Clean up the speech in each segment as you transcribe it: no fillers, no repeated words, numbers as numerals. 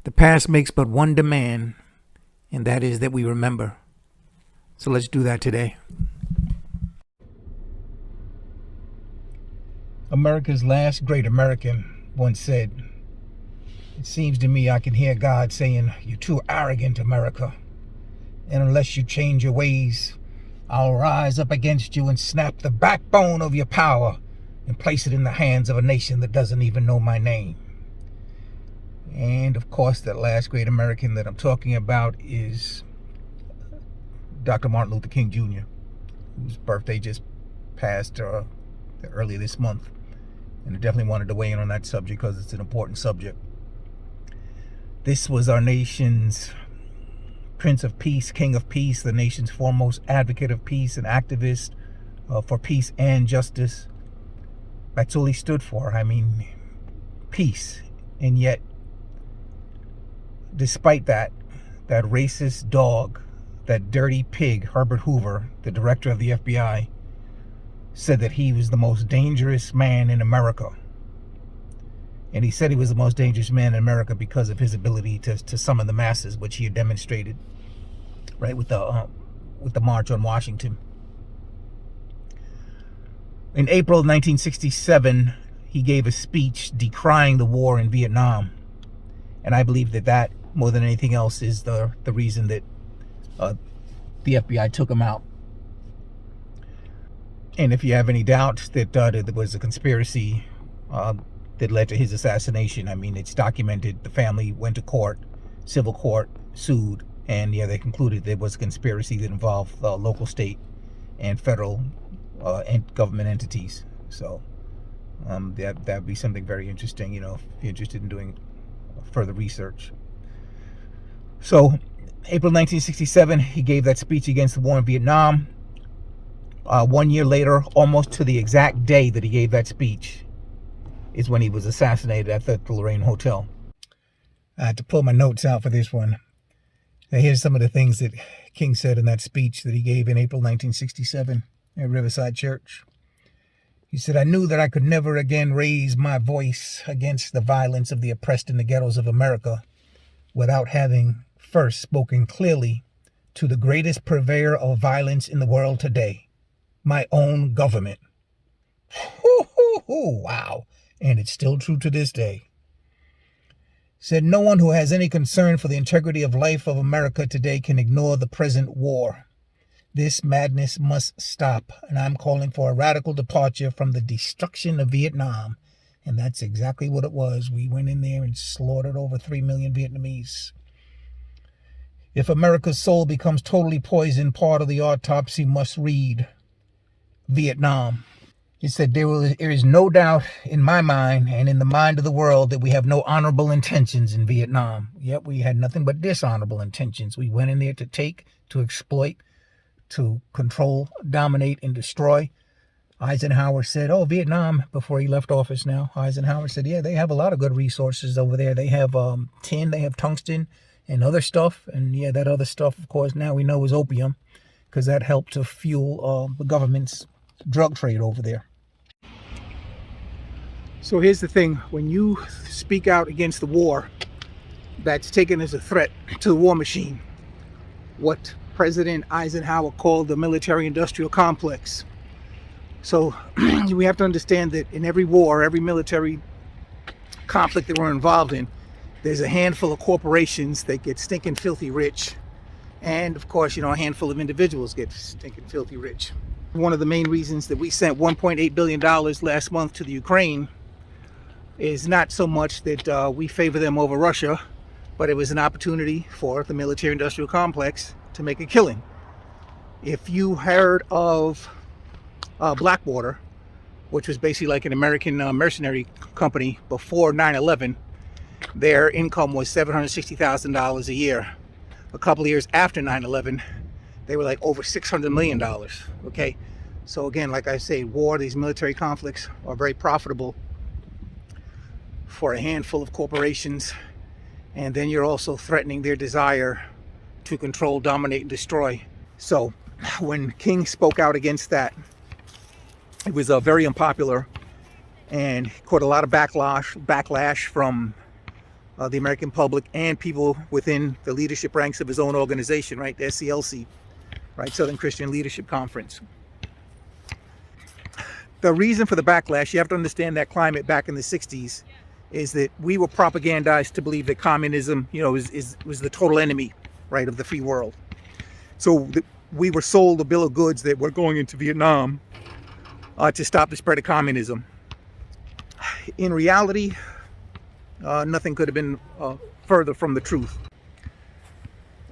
The past makes but one demand, and that is that we remember. So let's do that today. America's last great American once said, "It seems to me I can hear God saying, 'You're too arrogant, America. And unless you change your ways, I'll rise up against you and snap the backbone of your power and place it in the hands of a nation that doesn't even know my name.'" And of course, that last great American that I'm talking about is Dr. Martin Luther King Jr., whose birthday just passed earlier this month. And I definitely wanted to weigh in on that subject because it's an important subject. This was our nation's Prince of Peace, King of Peace, the nation's foremost advocate of peace and activist for peace and justice. That's all he stood for. I mean, peace. And yet, despite that racist dog, that dirty pig, Herbert Hoover, the director of the FBI, said that he was the most dangerous man in America. And he said he was the most dangerous man in America because of his ability to summon the masses, which he had demonstrated, right, with the March on Washington. In April 1967, he gave a speech decrying the war in Vietnam. And I believe that more than anything else, is the reason that the FBI took him out. And if you have any doubt that there was a conspiracy that led to his assassination, I mean, it's documented. The family went to court, civil court, sued, and they concluded there was a conspiracy that involved local, state, and federal and government entities. So that would be something very interesting, if you're interested in doing further research. So April 1967, he gave that speech against the war in Vietnam. 1 year later, almost to the exact day that he gave that speech, is when he was assassinated at the Lorraine Hotel. I had to pull my notes out for this one. Now, here's some of the things that King said in that speech that he gave in April 1967 at Riverside Church. He said, "I knew that I could never again raise my voice against the violence of the oppressed in the ghettos of America without having first spoken clearly to the greatest purveyor of violence in the world today, my own government." Wow. And it's still true to this day. Said, "No one who has any concern for the integrity of life of America today can ignore the present war. This madness must stop, and I'm calling for a radical departure from the destruction of Vietnam." And that's exactly what it was. We went in there and slaughtered over 3 million Vietnamese. "If America's soul becomes totally poisoned, part of the autopsy must read Vietnam." He said, there is no doubt in my mind and in the mind of the world that we have no honorable intentions in Vietnam. Yet we had nothing but dishonorable intentions. We went in there to take, to exploit, to control, dominate, and destroy. Eisenhower said, Vietnam, before he left office now, Eisenhower said, they have a lot of good resources over there. They have tin, they have tungsten, and other stuff. And that other stuff, of course, now we know is opium, because that helped to fuel the government's drug trade over there. So here's the thing. When you speak out against the war, that's taken as a threat to the war machine. What President Eisenhower called the military-industrial complex. So we have to understand that in every war, every military conflict that we're involved in, there's a handful of corporations that get stinking filthy rich. And of course, a handful of individuals get stinking filthy rich. One of the main reasons that we sent $1.8 billion last month to the Ukraine is not so much that we favor them over Russia, but it was an opportunity for the military-industrial complex to make a killing. If you heard of Blackwater, which was basically like an American mercenary company before 9/11, their income was $760,000 a year. A couple of years after 9/11, they were like over $600 million. Okay, so again, like I say, these military conflicts are very profitable for a handful of corporations, and then you're also threatening their desire to control, dominate, and destroy. So when King spoke out against that, it was very unpopular and caught a lot of backlash from the American public and people within the leadership ranks of his own organization, right, the SCLC, right, Southern Christian Leadership Conference. The reason for the backlash, you have to understand that climate back in the 60s, is that we were propagandized to believe that communism, was the total enemy, right, of the free world. So we were sold a bill of goods that we're going into Vietnam to stop the spread of communism. In reality, nothing could have been further from the truth.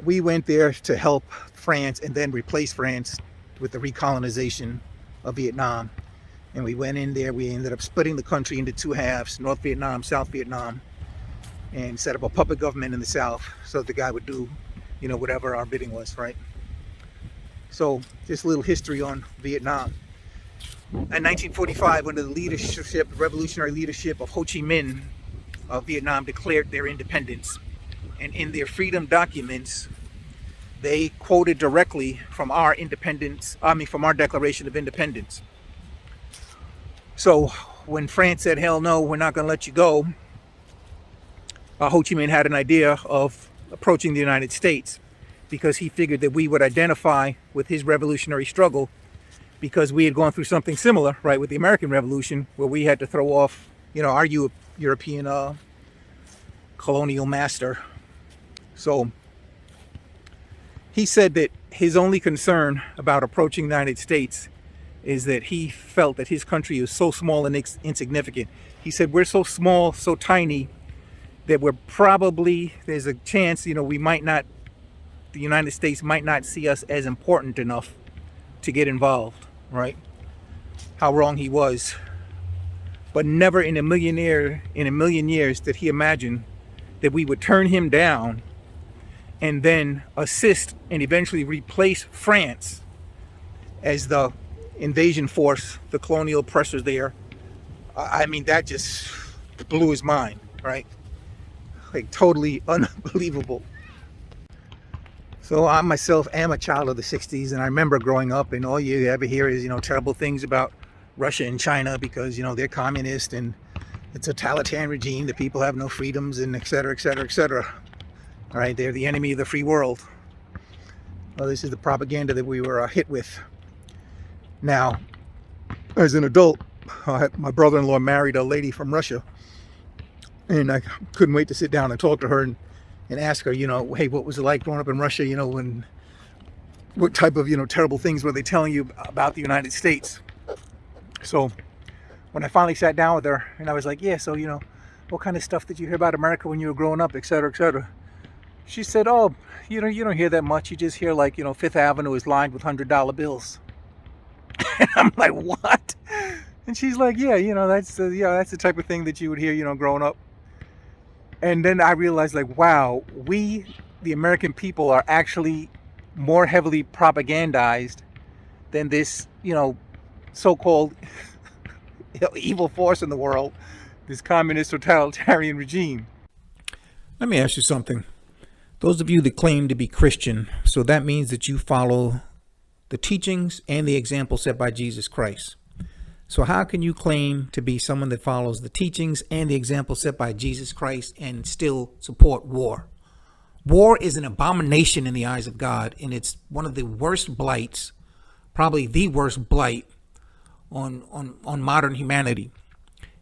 We went there to help France and then replace France with the recolonization of Vietnam. And we went in there, we ended up splitting the country into two halves, North Vietnam, South Vietnam, and set up a puppet government in the South so the guy would do, whatever our bidding was, right? So just a little history on Vietnam. In 1945, under the revolutionary leadership of Ho Chi Minh, Vietnam declared their independence. And in their freedom documents, they quoted directly from our Declaration of Independence. So when France said, hell no, we're not going to let you go, Ho Chi Minh had an idea of approaching the United States because he figured that we would identify with his revolutionary struggle because we had gone through something similar, right, with the American Revolution, where we had to throw off, our European colonial master. So he said that his only concern about approaching the United States is that he felt that his country is so small and insignificant. He said, we're so small, so tiny, that there's a chance, the United States might not see us as important enough to get involved, right? How wrong he was. But never in a million years did he imagine that we would turn him down and then assist and eventually replace France as the invasion force, the colonial oppressors there. That just blew his mind, right? Like totally unbelievable. So I myself am a child of the 60s, and I remember growing up and all you ever hear is, terrible things about Russia and China because, they're communist and it's a totalitarian regime, the people have no freedoms and et cetera, et cetera, et cetera. All right, they're the enemy of the free world. Well, this is the propaganda that we were hit with. Now, as an adult, my brother-in-law married a lady from Russia, and I couldn't wait to sit down and talk to her and ask her, hey, what was it like growing up in Russia? What type of, terrible things were they telling you about the United States? So when I finally sat down with her and I was like, yeah, so, what kind of stuff did you hear about America when you were growing up, et cetera, et cetera? She said, oh, you don't hear that much. You just hear like, Fifth Avenue is lined with $100 bills. And I'm like, what? And she's like, yeah, that's the type of thing that you would hear, growing up. And then I realized, like, wow, we, the American people, are actually more heavily propagandized than this, so-called evil force in the world, this communist totalitarian regime. Let me ask you something. Those of you that claim to be Christian, so that means that you follow the teachings and the example set by Jesus Christ. So how can you claim to be someone that follows the teachings and the example set by Jesus Christ and still support war? War is an abomination in the eyes of God, and it's one of the worst blights, probably the worst blight on modern humanity.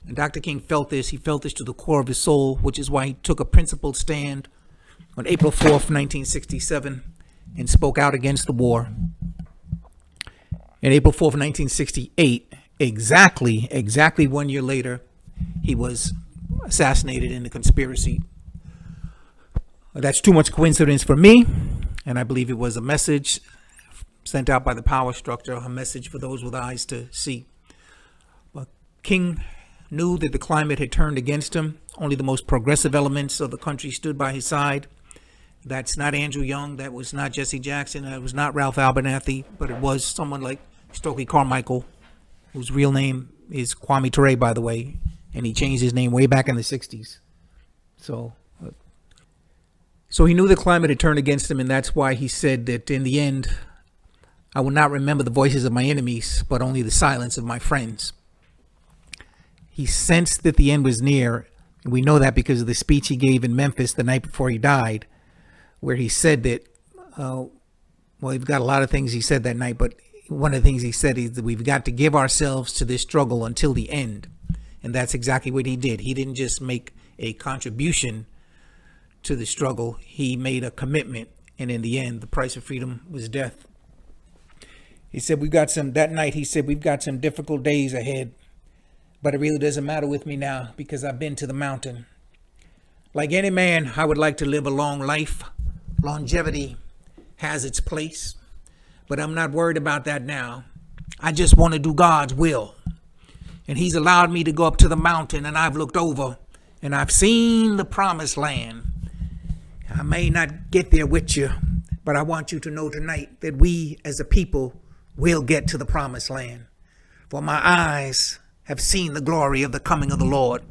And Dr. King felt this. He felt this to the core of his soul, which is why he took a principled stand on April 4th, 1967, and spoke out against the war. In April 4th, 1968, exactly 1 year later, he was assassinated in a conspiracy. That's too much coincidence for me, and I believe it was a message sent out by the power structure, a message for those with eyes to see. But King knew that the climate had turned against him. Only the most progressive elements of the country stood by his side. That's not Andrew Young, that was not Jesse Jackson, that was not Ralph Abernathy, but it was someone like Stokely Carmichael, whose real name is Kwame Ture, by the way, and he changed his name way back in the 60s. So he knew the climate had turned against him, and that's why he said that in the end, I will not remember the voices of my enemies, but only the silence of my friends. He sensed that the end was near, We know that because of the speech he gave in Memphis the night before he died, where he said that, well, he's got a lot of things he said that night, but one of the things he said is that we've got to give ourselves to this struggle until the end. And that's exactly what he did. He didn't just make a contribution to the struggle. He made a commitment. And in the end, the price of freedom was death. He said, that night he said, we've got some difficult days ahead, but it really doesn't matter with me now because I've been to the mountain. Like any man, I would like to live a long life. Longevity has its place, but I'm not worried about that now. I just want to do God's will. And he's allowed me to go up to the mountain, and I've looked over and I've seen the promised land. I may not get there with you, but I want you to know tonight that we as a people will get to the promised land. For my eyes have seen the glory of the coming of the Lord.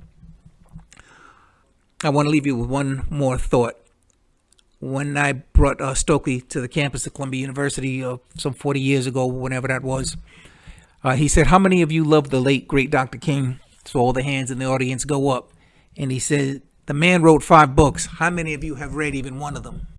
I want to leave you with one more thought. When I brought Stokely to the campus of Columbia University some 40 years ago, whenever that was, he said, how many of you love the late, great Dr. King? So all the hands in the audience go up. And he said, the man wrote 5 books. How many of you have read even one of them?